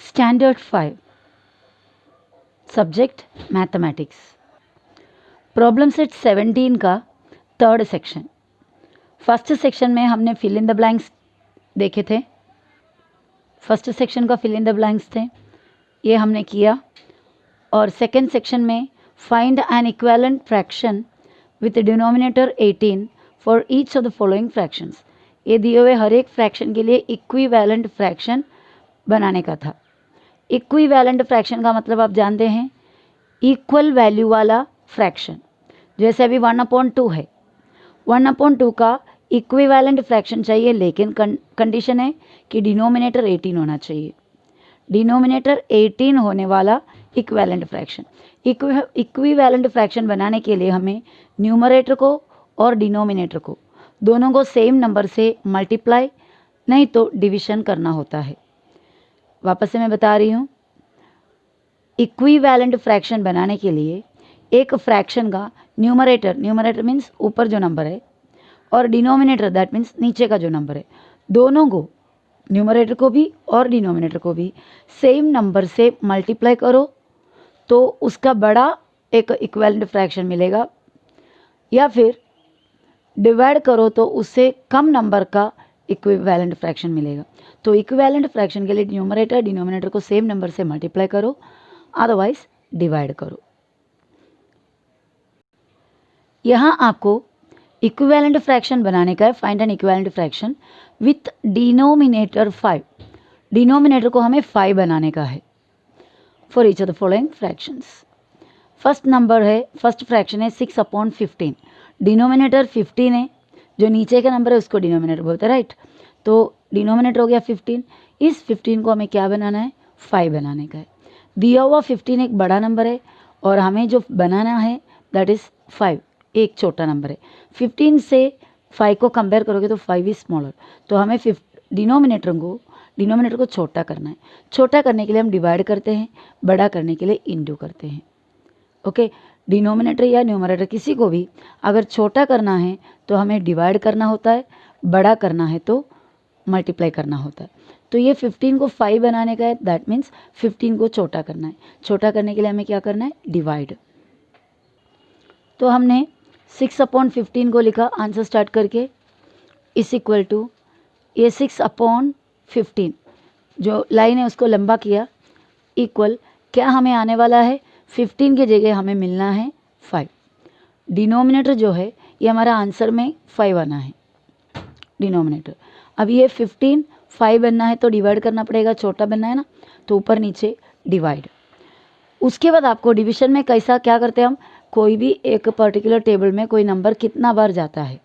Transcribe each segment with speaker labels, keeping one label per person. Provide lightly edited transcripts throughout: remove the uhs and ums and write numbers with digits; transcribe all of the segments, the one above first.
Speaker 1: Standard 5 subject mathematics problem set 17 का third section. First section में हमने फिल इन द ब्लैंक्स देखे थे। फर्स्ट सेक्शन का फिल इन द ब्लैंक्स थे, ये हमने किया। और सेकेंड सेक्शन में find N equivalent fraction with denominator 18 for each of the following fractions. ये दिए हुए हर एक फ्रैक्शन के लिए इक्विवेलेंट फ्रैक्शन बनाने का था। इक्विवेलेंट फ्रैक्शन का मतलब आप जानते हैं, इक्वल वैल्यू वाला फ्रैक्शन। जैसे अभी 1/2 है, 1/2 का इक्विवेलेंट फ्रैक्शन चाहिए, लेकिन कंडीशन है कि डिनोमिनेटर 18 होना चाहिए। डिनोमिनेटर 18 होने वाला इक्विवेलेंट फ्रैक्शन। इक्विवेलेंट फ्रैक्शन बनाने के लिए हमें न्यूमरेटर को और डिनोमिनेटर को दोनों को सेम नंबर से मल्टीप्लाई नहीं तो डिविजन करना होता है। वापस से मैं बता रही हूँ, इक्विवेलेंट फ्रैक्शन बनाने के लिए एक फ्रैक्शन का न्यूमरेटर मीन्स ऊपर जो नंबर है, और डिनोमिनेटर दैट मीन्स नीचे का जो नंबर है, दोनों को, न्यूमरेटर को भी और डिनोमिनेटर को भी सेम नंबर से मल्टीप्लाई करो तो उसका बड़ा एक इक्विवेलेंट फ्रैक्शन मिलेगा, या फिर डिवाइड करो तो उससे कम नंबर का इक्विवेलेंट फ्रैक्शन मिलेगा। तो इक्विवेलेंट फ्रैक्शन के लिए न्यूमरेटर डिनोमिनेटर को सेम नंबर से मल्टीप्लाई करो, अदरवाइज डिवाइड करो। यहाँ आपको इक्विवेलेंट फ्रैक्शन बनाने का है। Find N equivalent fraction with denominator 5। Denominator को हमें 5 बनाने का है for each of the following fractions. First fraction है 6/15। डिनोमिनेटर 15 है, जो नीचे का नंबर है उसको डिनोमिनेटर बोलते हैं, राइट। तो डिनोमिनेटर हो गया 15। इस 15 को हमें क्या बनाना है, 5 बनाने का है। दिया हुआ 15 एक बड़ा नंबर है और हमें जो बनाना है दैट इज़ 5, एक छोटा नंबर है। 15 से 5 को कंपेयर करोगे तो 5 इज स्मॉलर, तो हमें डिनोमिनेटर को छोटा करना है। छोटा करने के लिए हम डिवाइड करते हैं, बड़ा करने के लिए इंटू करते हैं। ओके, डिनोमिनेटर या न्यूमरेटर किसी को भी अगर छोटा करना है तो हमें डिवाइड करना होता है, बड़ा करना है तो मल्टीप्लाई करना होता है। तो ये 15 को 5 बनाने का है, दैट मीन्स 15 को छोटा करना है। छोटा करने के लिए हमें क्या करना है, डिवाइड। तो हमने 6/15 को लिखा आंसर स्टार्ट करके, इस इक्वल टू ये 6/15 जो लाइन है उसको लंबा किया, इक्वल क्या हमें आने वाला है, 15 की जगह हमें मिलना है 5। डिनोमिनेटर जो है ये हमारा आंसर में 5 आना है डिनोमिनेटर। अब ये 15 5 बनना है तो डिवाइड करना पड़ेगा, छोटा बनना है ना, तो ऊपर नीचे डिवाइड। उसके बाद आपको डिवीजन में कैसा क्या करते हैं हम, कोई भी एक पर्टिकुलर टेबल में कोई नंबर कितना बार जाता है,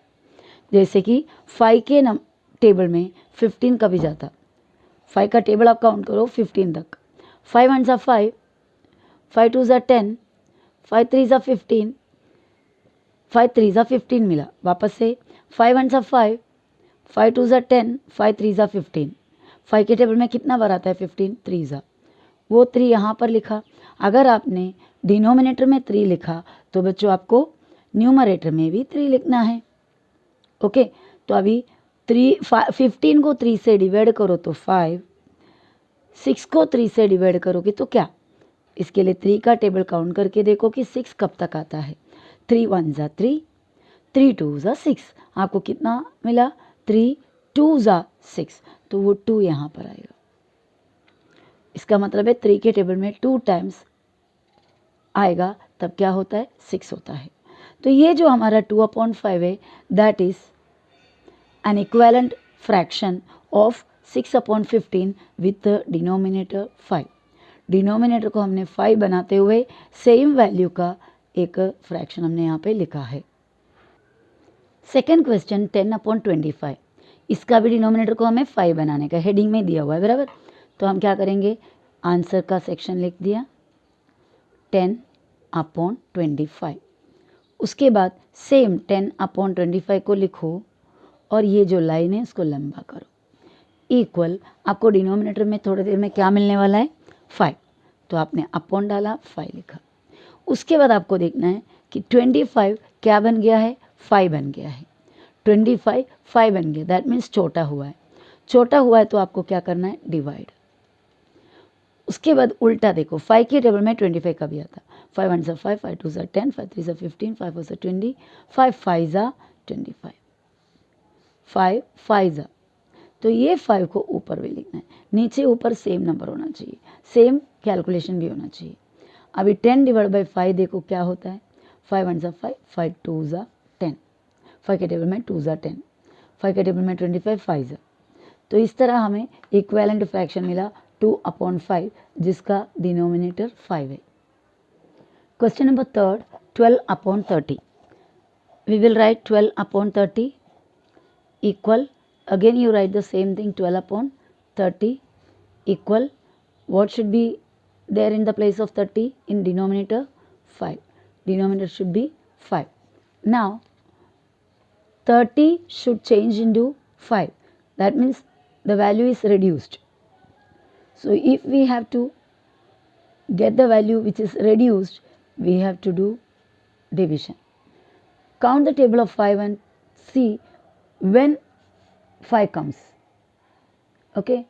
Speaker 1: जैसे कि 5 के टेबल में 15 कभी जाता। 5 का टेबल आप काउंट करो 15 तक। 5 1 ज़ा 5, 5 2 ज़ा 10, 5 3 ज़ा 15, 5 3 ज़ा 15 मिला। वापस से 5 1 ज़ा 5, 5 2 ज़ा 10, 5 3 ज़ा 15। 5 के टेबल में कितना बार आता है 15, 3 ज़ा, वो 3 यहाँ पर लिखा। अगर आपने डिनोमिनेटर में 3 लिखा तो बच्चों आपको न्यूमरेटर में भी 3 लिखना है। ओके, तो अभी 15 को 3 से डिवाइड करो तो 5, 6 को 3 से डिवाइड करोगे तो क्या, इसके लिए 3 का टेबल काउंट करके देखो कि 6 कब तक आता है। 3 1 ज़ा 3, 3 2 ज़ा 6, आपको कितना मिला, 3 2 ज़ा 6, तो वो 2 यहाँ पर आएगा। इसका मतलब है 3 के टेबल में 2 टाइम्स आएगा, तब क्या होता है, 6 होता है। तो ये जो हमारा 2/5 है that is an equivalent fraction of 6/15 with denominator 5। Denominator को हमने 5 बनाते हुए सेम वैल्यू का एक फ्रैक्शन हमने यहाँ पे लिखा है। सेकेंड क्वेश्चन 10/25, इसका भी डिनोमिनेटर को हमें 5 बनाने का हेडिंग में दिया हुआ है, बराबर। तो हम क्या करेंगे, आंसर का सेक्शन लिख दिया 10/25। उसके बाद सेम 10/25 को लिखो और ये जो लाइन है उसको लंबा करो, इक्वल आपको डिनोमिनेटर में थोड़ी देर में क्या मिलने वाला है, 5। तो आपने अपॉन डाला, 5 लिखा। उसके बाद आपको देखना है कि 25 क्या बन गया है, 5 बन गया है। 25 5 बन गया, दैट मीन्स छोटा हुआ है। छोटा हुआ है तो आपको क्या करना है, डिवाइड। उसके बाद उल्टा देखो, 5 के टेबल में 25 का भी आता, 5 1 सा 5, 5 2 सा 10, 5 3 सा 15, 5 4 सा 20, 5 5 सा 25, 5 5 सा। तो ये 5 को ऊपर भी लिखना है, नीचे ऊपर सेम नंबर होना चाहिए, सेम कैलकुलेशन भी होना चाहिए। अभी 10 डिवाइड बाई 5 देखो क्या होता है, 5 1 सा 5, 5 2 सा 10, 5 के टेबल में 2 सा 10, 5 के टेबल में 25, 5 सा। तो इस तरह हमें इक्विवेलेंट फ्रैक्शन मिला 2/5, जिसका डिनोमिनेटर 5 है। Question number 3, 12/30. We will write 12/30 equal, again you write the same thing, 12/30 equal, what should be there in the place of 30 in denominator? 5. Denominator should be 5. Now 30 should change into 5. That means the value is reduced. So if we have to get the value which is reduced, we have to do division. Count the table of 5 and see when 5 comes. Okay?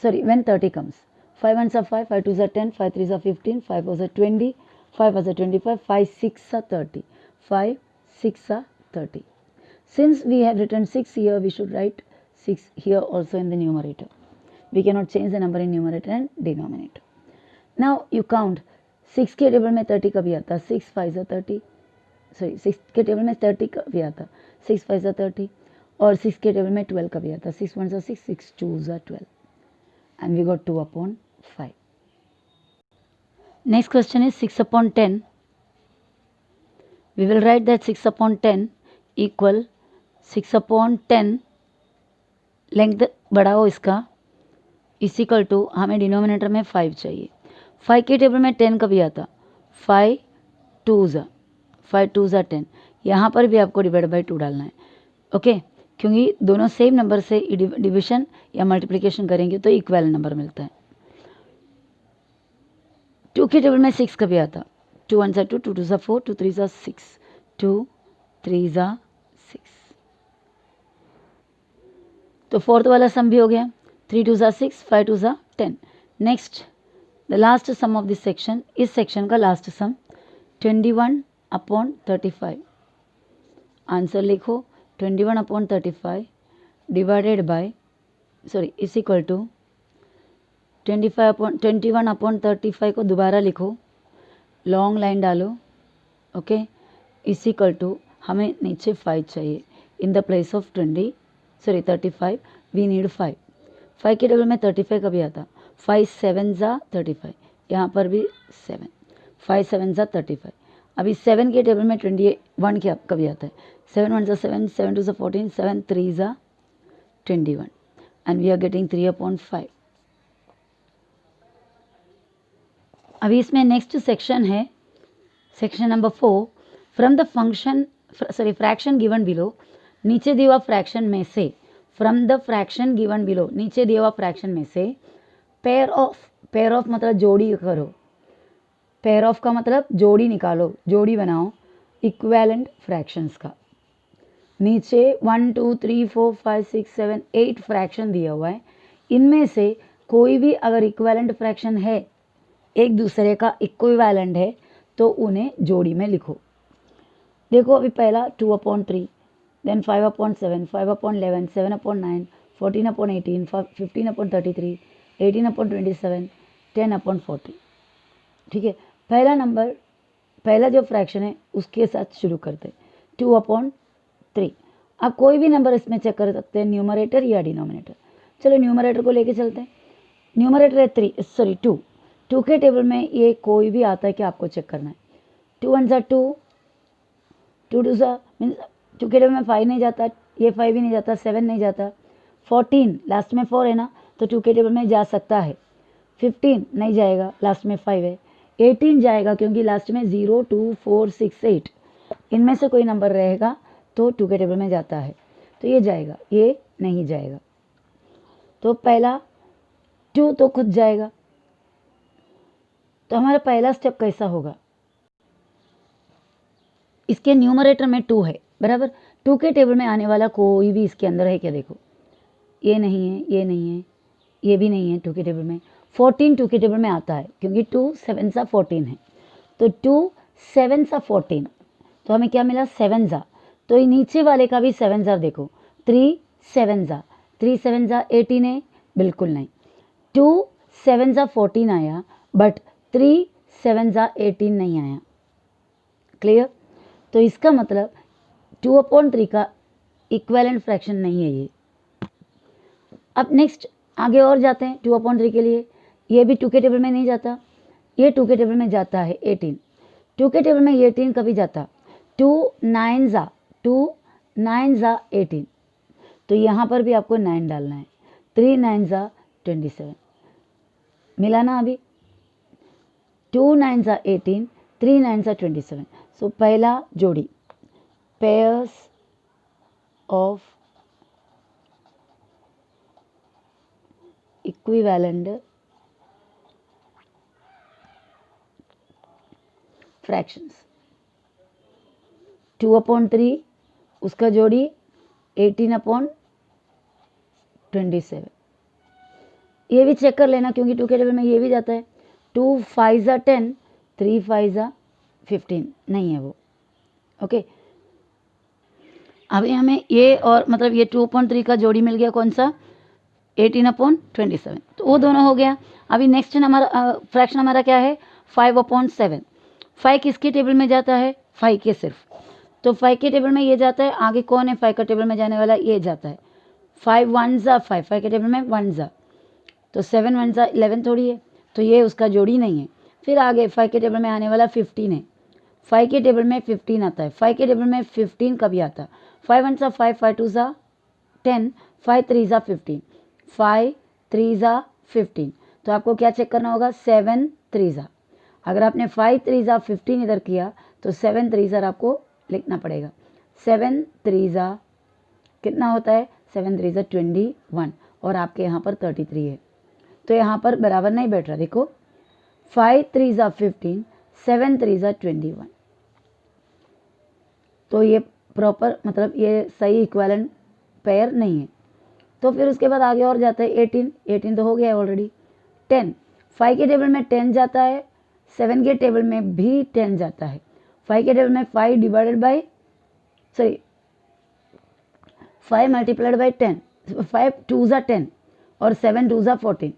Speaker 1: Sorry, when 30 comes. 5 1s are 5, 5 2s are 10, 5 3s are 15, 5 4s are 20, 5 4s are 25, 5 6 are 30. 5 6 are 30. Since we have written 6 here, we should write 6 here also in the numerator. We cannot change the number in numerator and denominator. Now you count, 6 के table में 30 का भी आता, 6 5 are 30, sorry 6 के table में 30 का भी आता, 6 5 are 30, और 6 के टेबल में 12 का भी आता, 6 1s are 6, 6 2s are 12, and we got 2/5. Next question is 6/10. We will write that 6/10 equal 6/10, length बढ़ाओ इसका, इस इक्वल टू, हमें डिनोमिनेटर में 5 चाहिए। 5 के टेबल में 10 का भी आता, 5 2s are 10, यहाँ पर भी आपको डिवाइड बाई 2 डालना है। ओके, क्योंकि दोनों सेम नंबर से डिविजन या मल्टीप्लिकेशन करेंगे तो इक्वल नंबर मिलता है। 2 के टेबल में 6 का भी आता, 2 1s are 2, 2 2s are 4, 2 3s are 6, 2 3s are 6, तो फोर्थ वाला सम भी हो गया, 3 2s are 6, 5 2s are 10। Next the last sum of this section, इस सेक्शन का लास्ट सम 21/35। आंसर लिखो, 21/35 divided by, sorry is equal to 21/35 को दोबारा लिखो, लॉन्ग लाइन डालो, ओके, इज इक्वल टू, हमें नीचे 5 चाहिए, in the place of 35 we need 5। 5 के टेबल में 35 का भी आता, 5 7s are 35, यहाँ पर भी 7, 5 7s are 35। अभी 7 के टेबल में 21 के का भी आता है, 7 1s are 7, 7 2s are 14, 7 3s are 21, and we are getting 3/5। अभी इसमें नेक्स्ट सेक्शन है, section number 4, from the function, sorry fraction given below, नीचे दिया हुआ फ्रैक्शन में से, from the fraction given below, नीचे दिया हुआ फ्रैक्शन में से, पेयर ऑफ मतलब जोड़ी करो, पेयर ऑफ का मतलब जोड़ी निकालो, जोड़ी बनाओ इक्विवेलेंट फ्रैक्शंस का। नीचे 1 2 3 4 5 6 7 8 फ्रैक्शन दिया हुआ है, इनमें से कोई भी अगर इक्विवेलेंट फ्रैक्शन है, एक दूसरे का इक्विवेलेंट है, तो उन्हें जोड़ी में लिखो। देखो अभी पहला 2/3, देन 5/7, 5/11, 7/9, 14/18, 15/33, 18/27, 10/40। ठीक है, पहला नंबर, पहला जो फ्रैक्शन है उसके साथ शुरू करते, 2/3। आप कोई भी नंबर इसमें चेक कर सकते हैं, न्यूमरेटर या डिनोमिनेटर। चलो न्यूमरेटर को लेके चलते हैं। न्यूमरेटर है 2, 2 के टेबल में ये कोई भी आता है कि आपको चेक करना है। 2 1s are 2, 2 2s are means 2 के टेबल में 5 नहीं जाता, ये 5 भी नहीं जाता, 7 नहीं जाता, 14 लास्ट में 4 है ना, तो 2 के टेबल में जा सकता है, 15 नहीं जाएगा, लास्ट में 5 है, 18 जाएगा क्योंकि लास्ट में 0 2 4 6 8 इनमें से कोई नंबर रहेगा तो 2 के टेबल में जाता है, तो ये जाएगा, ये नहीं जाएगा। तो पहला 2 तो खुद जाएगा, तो हमारा पहला स्टेप कैसा होगा, इसके न्यूमरेटर में 2 है बराबर, 2 के टेबल में आने वाला कोई भी इसके अंदर है क्या, देखो ये नहीं है, ये नहीं है, ये भी नहीं है 2 के टेबल में, 14 2 के टेबल में आता है क्योंकि 2 7 सा 14 है, तो 2 7 सा 14, तो हमें क्या मिला 7 ज़ा, तो ये नीचे वाले का भी 7 ज़ा देखो, 3 7 ज़ा, 3 7 ज़ा 18 है, बिल्कुल नहीं, 2 7 ज़ा 14 आया बट 3 7 ज़ा 18 नहीं आया। क्लियर? तो इसका मतलब 2/3 का इक्विवेलेंट फ्रैक्शन नहीं है ये। अब नेक्स्ट आगे और जाते हैं 2/3 के लिए, ये भी 2 के टेबल में नहीं जाता, ये 2 के टेबल में जाता है 18, 2 के टेबल में ये 18 कभी जाता, 2 9 ज़ा 18, तो यहाँ पर भी आपको 9 डालना है, 3 9 ज़ा 27, मिला ना अभी, 2 9 ज़ा 18, 3 9 ज़ा 27, सो पहला जोड़ी पेयर्स ऑफ इक्विवेलेंट फ्रैक्शंस, 2/3 उसका जोड़ी 18/27, ये भी चेक कर लेना क्योंकि 2 के टेबल में ये भी जाता है, 2 5 ज़ा 10, 3 5 ज़ा 15 नहीं है वो। ओके, अभी हमें ये और मतलब ये 2/3 का जोड़ी मिल गया, कौन सा 18/27, तो वो दोनों हो गया। अभी नेक्स्ट हमारा फ्रैक्शन हमारा क्या है 5/7, 5 किसके टेबल में जाता है 5 के सिर्फ, तो 5 के टेबल में ये जाता है, आगे कौन है 5 का टेबल में जाने वाला, ये जाता है, 5 1 ज़ा 5, 5 के टेबल में 1 ज़ा, तो 7 1 ज़ा 11 थोड़ी है, तो ये उसका जोड़ी नहीं है। फिर आगे 5 के टेबल में आने वाला 15 है, 5 के टेबल में 15 आता है, 5 के टेबल में 15 कभी आता, 5 1 ज़ा 5, 5 2 ज़ा 10, 5 3 ज़ा 15, 5 3 ज़ा 15, तो आपको क्या चेक करना होगा 7 3 ज़ा, अगर आपने 5 3 ज़ा 15 इधर किया तो 7 3 ज़ा आपको लिखना पड़ेगा, 7 3 ज़ा कितना होता है 7 3 ज़ा 21, और आपके यहाँ पर 33 है, तो यहाँ पर बराबर नहीं बैठ रहा, देखो 5 3 ज़ा 15, 7 3 ज़ा 21, तो ये प्रॉपर मतलब ये सही इक्विवेलेंट पेयर नहीं है। तो फिर उसके बाद आगे और जाता है 18 तो हो गया है ऑलरेडी, 10 5 के टेबल में 10 जाता है, 7 के टेबल में भी 10 जाता है, 5 के टेबल में 5 डिवाइडेड बाई 5 मल्टीप्लाइड बाई 10, 5 2 ज़ा 10 और 7 2 ज़ा 14,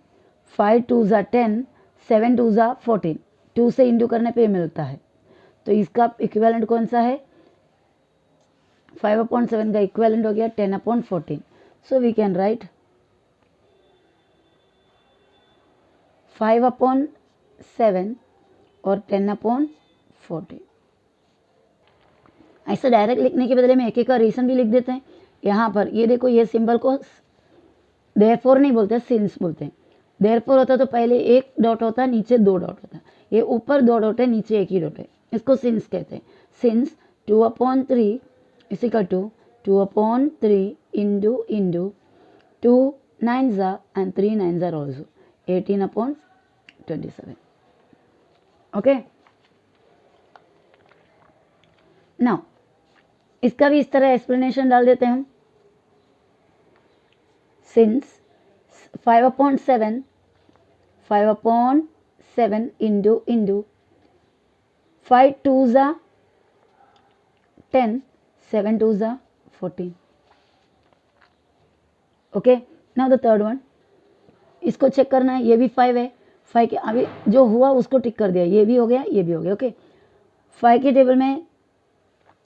Speaker 1: 5 2 ज़ा 10, 7 2 ज़ा 14, 2 से इंटू करने पे मिलता है, तो इसका इक्विवेलेंट कौन सा है 5/7 का इक्विवेलेंट हो गया 10/14, so we can write 5/7 और 10/14। ऐसा डायरेक्ट लिखने के बदले में एक एक का रीजन भी लिख देते हैं। यहाँ पर ये देखो, ये सिंबल को देयरफॉर नहीं बोलते, सिंस बोलते हैं। देयरफॉर होता तो पहले एक डॉट होता, नीचे 2 डॉट होता, ये ऊपर 2 डॉट है, नीचे एक ही डॉट है, इसको सिंस कहते हैं। Since 2/3 is equal to 2/3 into 2 9s are and 3 9s are also 18/27. Okay, now इसका भी इस तरह एक्सप्लेनेशन डाल देते हैं हम। Since 5/7 into 5 2s are 10, 7 2s are 14. Okay, now the third one, इसको चेक करना है, ये भी 5 है, 5 के अभी जो हुआ उसको टिक कर दिया, ये भी हो गया, ये भी हो गया। ओके, 5 के टेबल में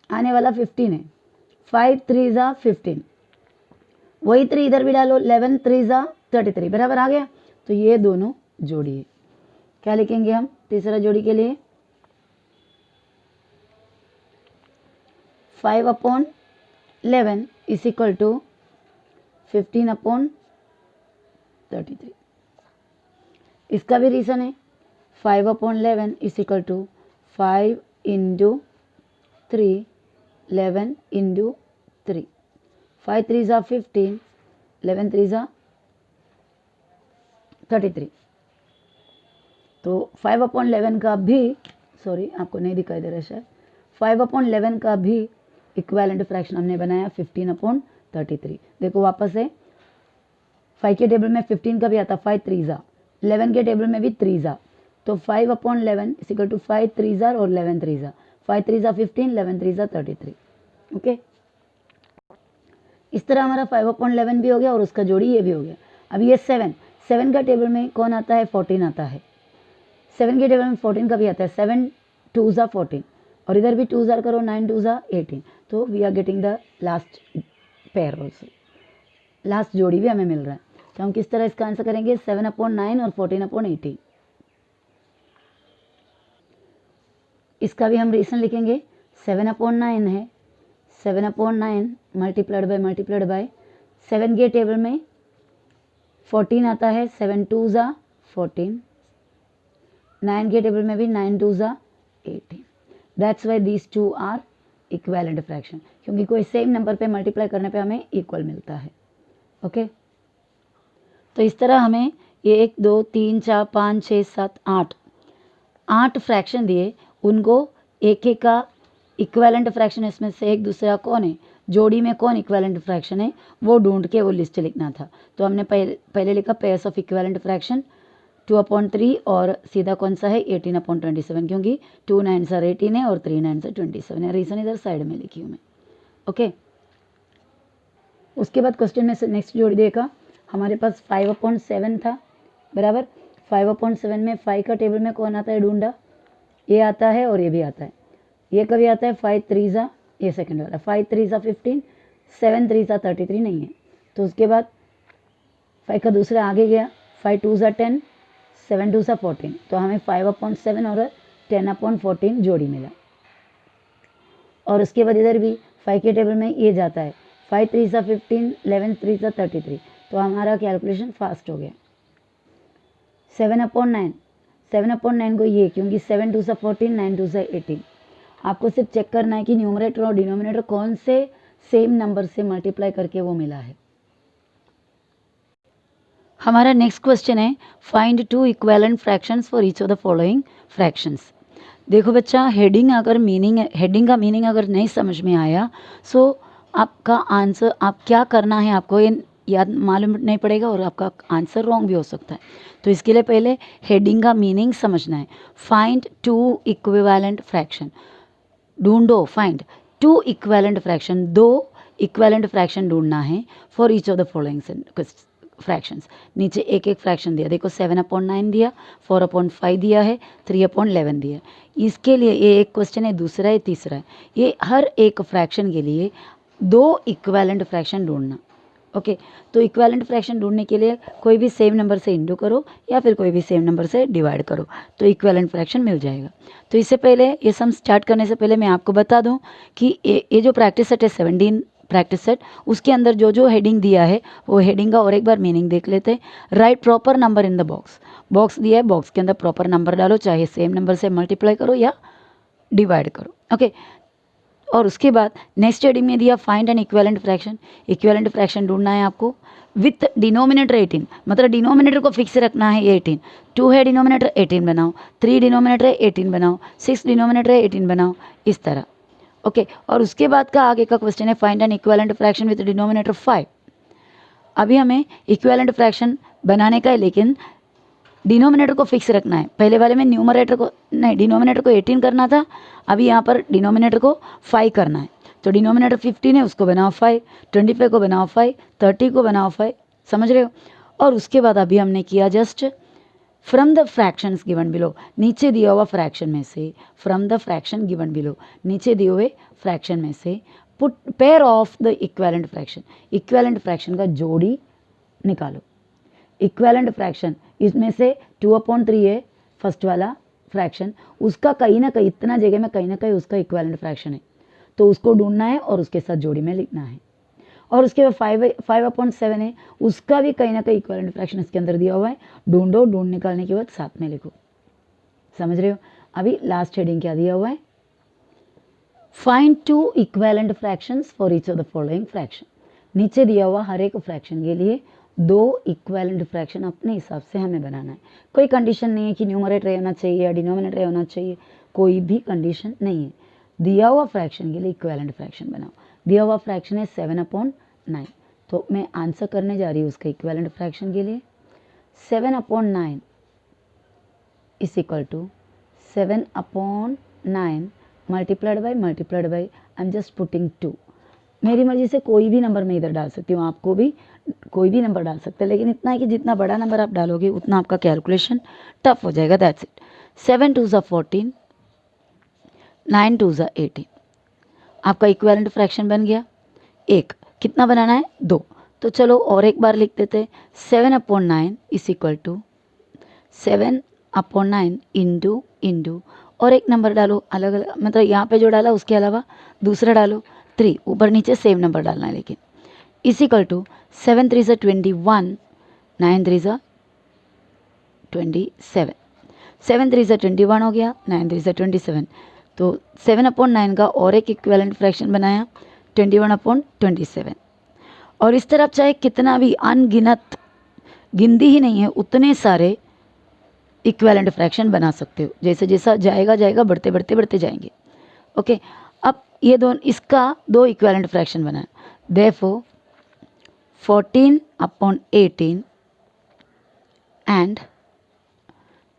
Speaker 1: आने वाला 15 है, 5 3 ज़ा 15, वही 3 इधर भी डालो, 11 3 ज़ा 33, बराबर आ गया। तो ये दोनों जोड़ी है, क्या लिखेंगे हम तीसरा जोड़ी के लिए 5/11 is equal to 15/33। इसका भी रीज़न है, 5/11 is equal to 5 into 3, 11 into 3, 5 3 ज़ा 15, 11 3 ज़ा 33, तो 5/11 का भी, सॉरी आपको नहीं दिखाई दे रहा शायद, 5/11 का भी इक्विवेलेंट फ्रैक्शन हमने बनाया 15/33। देखो वापस है, 5 के टेबल में 15 का भी आता, 5 3 ज़ा 11 के टेबल में भी 3 ज़ा, तो 5/11 इज इक्वल टू 5 3 ज़ा और 11 3 ज़ा, 5 3 ज़ा 15, 11 3 ज़ा 33। ओके, इस तरह हमारा 5/11 भी हो गया और उसका जोड़ी ये भी हो गया। अब ये 7 का टेबल में कौन आता है, 14 आता है। 7 के टेबल में 14 का भी आता है, 7 2 ज़ा 14 और इधर भी 2 ज़ा करो, 9 2 ज़ा 18। तो we are getting the last pair also, last जोड़ी भी हमें मिल रहा है। तो हम किस तरह इसका आंसर करेंगे, 7/9 और 14/18। इसका भी हम रीजन लिखेंगे, 7/9 है, 7/9 मल्टीप्लाइड बाय 7 के टेबल में 14 आता है, 7 2 ज़ा 14, 9 के टेबल में भी 9 2 ज़ा 18। That's why these two are equivalent fraction, क्योंकि कोई सेम नंबर पे मल्टीप्लाई करने पे हमें इक्वल मिलता है। ओके, तो इस तरह हमें 1 2 3 4 5 6 7 8 फ्रैक्शन दिए, उनको एक एक का इक्वेलेंट फ्रैक्शन, इसमें से एक दूसरा कौन है, जोड़ी में कौन इक्वेलेंट फ्रैक्शन है वो ढूंढ के वो लिस्ट लिखना था। तो हमने पहले लिखा पेयर्स ऑफ इक्वेलेंट फ्रैक्शन 2/3 और सीधा कौन सा है 18/27, क्योंकि 2 9s are 18 है और 3 9s are 27 है। रीज़न इधर साइड में लिखी हूँ मैं। ओके, उसके बाद क्वेश्चन में से नेक्स्ट जोड़ी देखा, हमारे पास 5/7 था, बराबर। 5/7 में 5 का टेबल में कौन आता है ढूंढा, ये आता है और ये भी आता है। ये कभी आता है 5 3 ज़ा, ये सेकंड वाला 5 3 ज़ा 15, 7 3 ज़ा 33 नहीं है। तो उसके बाद 5 का दूसरा आगे गया, 5 2 ज़ा 10, 7 2 ज़ा 14। तो हमें 5/7 और 10/14 जोड़ी मिला। और उसके बाद इधर भी 5 के टेबल में ये जाता है, 5 3 ज़ा 15, 11 3 ज़ा 33। तो हमारा कैलकुलेशन फास्ट हो गया। 7/9 को ये, क्योंकि 7 2 ज़ा 14, 9 2 ज़ा 18। आपको सिर्फ चेक करना है कि न्यूमरेटर और डिनोमिनेटर कौन से सेम नंबर से मल्टीप्लाई करके वो मिला है। हमारा नेक्स्ट क्वेश्चन है, find 2 equivalent fractions for each of the following fractions. देखो बच्चा, हेडिंग का मीनिंग अगर नहीं समझ में आया, सो आपका आंसर, आप क्या करना है आपको ये याद मालूम नहीं पड़ेगा और आपका आंसर रॉन्ग भी हो सकता है। तो इसके लिए पहले हेडिंग का मीनिंग समझना है। फाइंड 2 इक्विवेलेंट फ्रैक्शन, ढूंढो, find 2 equivalent fraction, 2 equivalent fraction ढूंढना है for each of the following fractions. नीचे एक एक फ्रैक्शन दिया, देखो 7/9 दिया, 4/5 दिया है, 3/11 दिया। इसके लिए ये एक क्वेश्चन है, दूसरा है, तीसरा है। ये हर एक फ्रैक्शन के लिए 2 इक्विवेलेंट फ्रैक्शन ढूंढना। ओके, तो इक्विवेलेंट फ्रैक्शन ढूंढने के लिए कोई भी सेम नंबर से इंटू करो या फिर कोई भी सेम नंबर से डिवाइड करो, तो इक्विवेलेंट फ्रैक्शन मिल जाएगा। तो इससे पहले, ये सम स्टार्ट करने से पहले मैं आपको बता दूं कि ये जो प्रैक्टिस सेट है 17 प्रैक्टिस सेट, उसके अंदर जो जो हेडिंग दिया है वो हेडिंग का और एक बार मीनिंग देख लेते हैं। Right proper number in the box दिया है, बॉक्स के अंदर प्रॉपर नंबर डालो, चाहे सेम नंबर से मल्टीप्लाई करो या डिवाइड करो। ओके, और उसके बाद नेक्स्ट हेडिंग में दिया find N equivalent fraction. Equivalent fraction ढूंढना है आपको विथ डिनोमिनेटर 18, मतलब डिनोमिनेटर को फिक्स रखना है 18। 2 है डिनोमिनेटर 18 बनाओ, 3 डिनोमिनेटर है 18 बनाओ, 6 डिनोमिनेटर है 18 बनाओ, इस तरह। ओके, और उसके बाद का आगे का क्वेश्चन है find N equivalent fraction with denominator 5। अभी हमें इक्विवेलेंट फ्रैक्शन बनाने का है, लेकिन डिनोमिनेटर को फिक्स रखना है। पहले वाले में न्यूमरेटर को नहीं, डिनोमिनेटर को 18 करना था, अभी यहाँ पर डिनोमिनेटर को 5 करना है। तो डिनोमिनेटर 15 है, उसको बनाओ 5, 25 को बनाओ 5, 30 को बनाओ 5, समझ रहे हो। और उसके बाद अभी हमने किया just from the fractions given below, नीचे दिया हुआ फ्रैक्शन में से, from the fraction given below, नीचे दिए हुए फ्रैक्शन में से put pair of the equivalent fraction, equivalent fraction का जोड़ी निकालो। इक्विवेलेंट फ्रैक्शन, इसमें से 2/3 है फर्स्ट वाला फ्रैक्शन, उसका कहीं ना कहीं, इतना जगह में कहीं ना कहीं उसका इक्विवेलेंट फ्रैक्शन है, तो उसको ढूंढना है और उसके साथ जोड़ी में लिखना है। और उसके बाद 5/7 है, उसका भी कहीं ना कहीं इक्विवेलेंट फ्रैक्शन इसके अंदर दिया हुआ है, ढूंढो, ढूंढ निकालने के बाद साथ में लिखो, समझ रहे हो। अभी लास्ट हेडिंग क्या दिया हुआ है, find 2 equivalent fractions for each of the following fraction. नीचे दिया हुआ हर एक फ्रैक्शन के लिए 2 इक्विवेलेंट फ्रैक्शन अपने हिसाब से हमें बनाना है। कोई कंडीशन नहीं है कि न्यूमरेटर होना चाहिए या डिनोमिनेटर होना चाहिए, कोई भी कंडीशन नहीं है। दिया हुआ फ्रैक्शन के लिए इक्विवेलेंट फ्रैक्शन बनाओ। दिया हुआ फ्रैक्शन है 7/9, तो मैं आंसर करने जा रही हूँ उसके इक्विवेलेंट फ्रैक्शन के लिए। 7/9 is equal to 7/9 multiplied by I'm just putting 2. मेरी मर्जी से कोई भी नंबर मैं इधर डाल सकती हूँ, आपको भी कोई भी नंबर डाल सकते हैं, लेकिन इतना है कि जितना बड़ा नंबर आप डालोगे उतना आपका कैलकुलेशन टफ हो जाएगा. That's it. 7 2 14, 9 2 18. आपका इक्विवेलेंट फ्रैक्शन बन गया. एक कितना बनाना है? 2. तो चलो और एक बार लिख देते हैं. 7/9 इज इक्वल टू 7/9 इंटू और एक नंबर डालो अलग अलग, मतलब यहाँ पे जो डाला उसके अलावा दूसरा डालो. 3 ऊपर नीचे सेम नंबर डालना है, लेकिन इज इक्वल टू 7 3 21, 9 3 27. 7 3 21 हो गया, 9 3 27. तो 7/9 का और एक इक्विवेलेंट फ्रैक्शन बनाया 21/27. और इस तरह आप चाहे कितना भी अनगिनत, गिनती ही नहीं है उतने सारे इक्विवेलेंट फ्रैक्शन बना सकते हो. जैसे जैसा जाएगा बढ़ते जाएंगे. ओके, अब ये इसका 2 इक्विवेलेंट फ्रैक्शन बना है. Therefore 14/18 and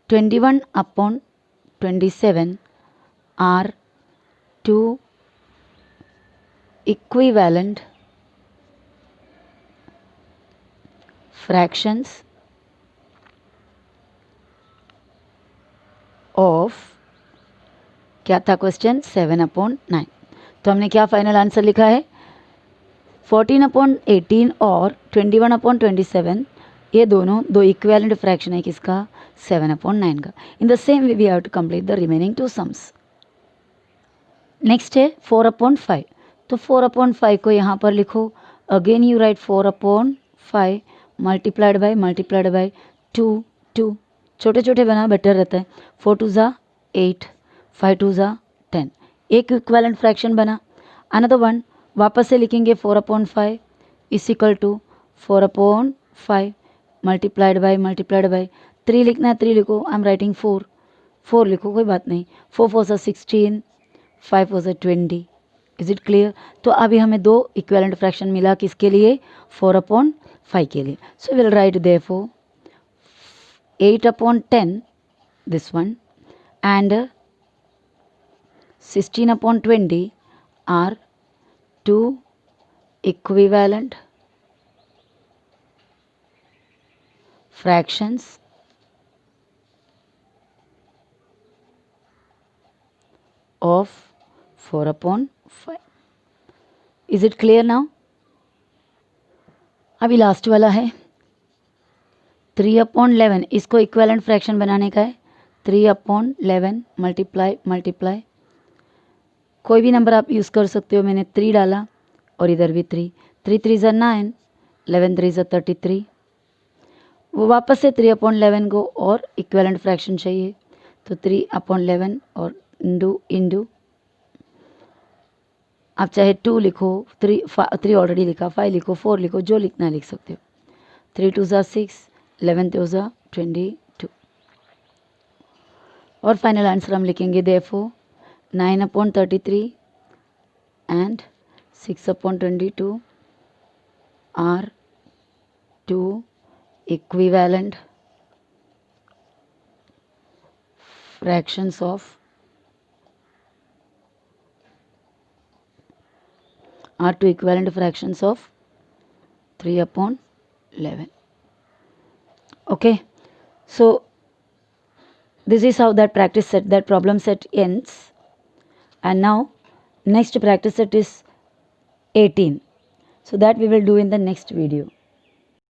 Speaker 1: 21/27 are 2 equivalent fractions of, क्या था क्वेश्चन? 7/9. तो हमने क्या फाइनल आंसर लिखा है? 14/18 और 21/27, ये दोनों 2 इक्विवेलेंट फ्रैक्शन है किसका? 7/9 का. In the same way we have to complete the remaining 2 sums. Next है 4/5. तो 4/5 को यहाँ पर लिखो. Again you write 4/5 multiplied by 2. छोटे छोटे बना बेटर रहता है. 4 2 8, 5 2 10. एक इक्विवेलेंट फ्रैक्शन बना. अनदर वन वापस से लिखेंगे 4/5 is equal to 4/5 multiplied by 3 लिखना है, 3 लिखो. आई एम राइटिंग 4 लिखो, कोई बात नहीं. 4 4 16, 5 4 20. Is it clear? तो अभी हमें 2 इक्विवेलेंट फ्रैक्शन मिला किसके लिए? 4/5 के लिए. So will write therefore 8/10 this one and 16/20 are 2 equivalent fractions of 4/5. Is it clear now? अभी लास्ट वाला है 3/11. इसको इक्विवेलेंट फ्रैक्शन बनाने का है. 3/11 मल्टीप्लाई कोई भी नंबर आप यूज़ कर सकते हो. मैंने 3 डाला और इधर भी 3. 3 3 9, 11 3 33. वो वापस से 3/11 को और इक्विवेलेंट फ्रैक्शन चाहिए, तो 3/11 और इंडू आप चाहे 2 लिखो, 3 ऑलरेडी लिखा, 5 लिखो, 4 लिखो, जो लिखना है लिख सकते हो. 3 2 6, 11 2 22. और फाइनल आंसर हम लिखेंगे therefore 9/33 and 6/22 are 2 equivalent fractions of 3/11. Okay, so this is how that problem set ends. And now next practice set is 18. So that we will do in the next video.